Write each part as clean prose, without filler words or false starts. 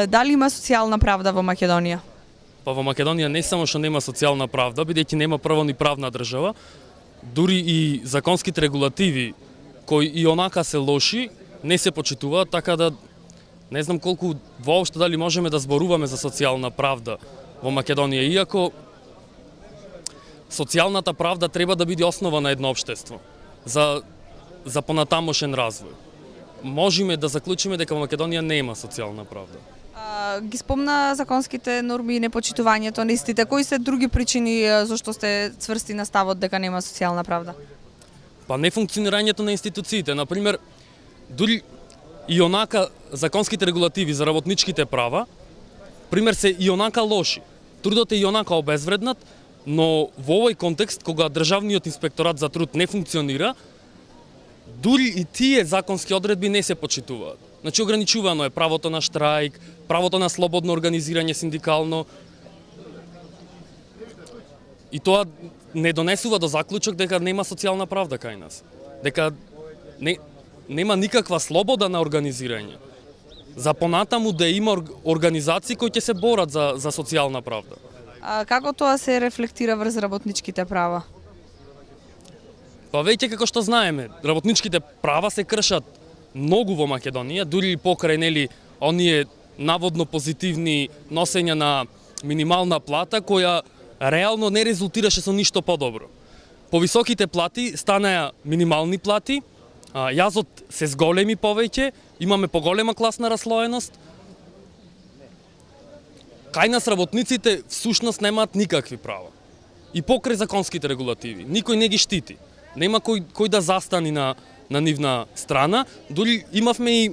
Дали има социјална правда во Македонија? Па во Македонија не само што нема социјална правда, бидејќи нема прво ни правна држава, дури и законските регулативи кои и онака се лоши, не се почитуваат, така да не знам колку воопшто дали можеме да зборуваме за социјална правда во Македонија, иако социјалната правда треба да биде основа на едно општество за понатамошен развој. Можеме да заклучиме дека во Македонија нема социјална правда. Ги спомна законските норми и непочитувањето на истите. Кои се други причини зашто сте цврсти на ставот дека нема социјална правда? Па нефункционирањето на институциите, например, дури и онака законските регулативи за работничките права, пример се и онака лоши. Трудот е и онака обезвреднат, но во овој контекст, кога Државниот инспекторат за труд не функционира, дури и тие законски одредби не се почитуваат. Значи, ограничувано е правото на штрајк, правото на слободно организирање синдикално. И тоа не донесува до заклучок дека нема социјална правда кај нас. Дека нема никаква слобода на организирање. За понатаму да има организации кои ќе се борат за социјална правда. Како тоа се рефлектира врз работничките права? Па веќе како што знаеме, работничките права се кршат многу во Македонија, дури и покрај оние наводно позитивни носења на минимална плата која реално не резултираше со ништо подобро. Повисоките плати станаа минимални плати, јазот се зголеми повеќе, имаме поголема класна раслоеност. Кај нас работниците всушност немаат никакви права. И покрај законските регулативи. Никој не ги штити. Нема кој да застани на нивна страна. Дури имавме и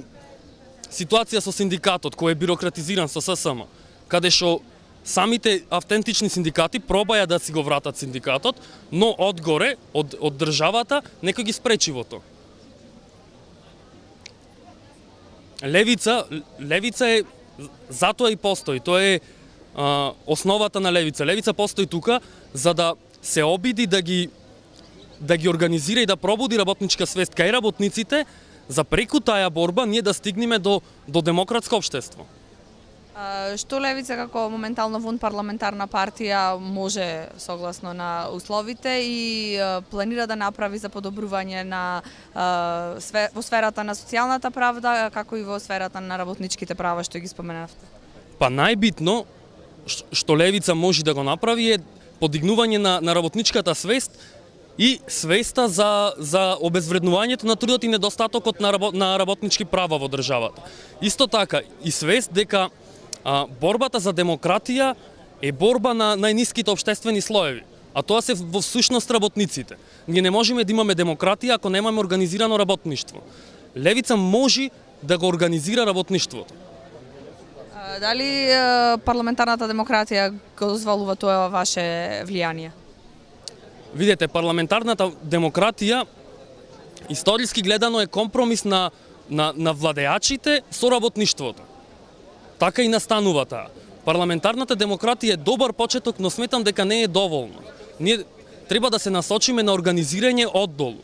ситуација со синдикатот кој е бирократизиран со ССМ, каде што самите автентични синдикати пробаја да си го вратат синдикатот, но одгоре, од државата, некој ги спречи во тоа. Левица е, затоа и постои, тоа е основата на левица. Левица постои тука за да се обиди да ги организира и да пробуди работничка свест кај работниците, за преку таа борба ние да стигнеме до демократско општество. Што левица како моментално вон парламентарна партија може согласно на условите и планира да направи за подобрување во сферата на социјалната правда, како и во сферата на работничките права што ги споменавте? Па најбитно што левица може да го направи е подигнување на работничката свест и свеста за обезвреднувањето на трудот и недостатокот на работнички права во државата. Исто така и свест дека борбата за демократија е борба на најниските општествени слоеви, а тоа се во всушност работниците. Ние не можеме да имаме демократија ако немаме организирано работништво. Левица може да го организира работништвото. Дали парламентарната демократија го дозволува тоа ваше влијание? Видете, парламентарната демократија историски гледано е компромис на владеачите со работништвото. Така и настанува таа. Парламентарната демократија е добар почеток, но сметам дека не е доволно. Ние треба да се насочиме на организирање оддолу.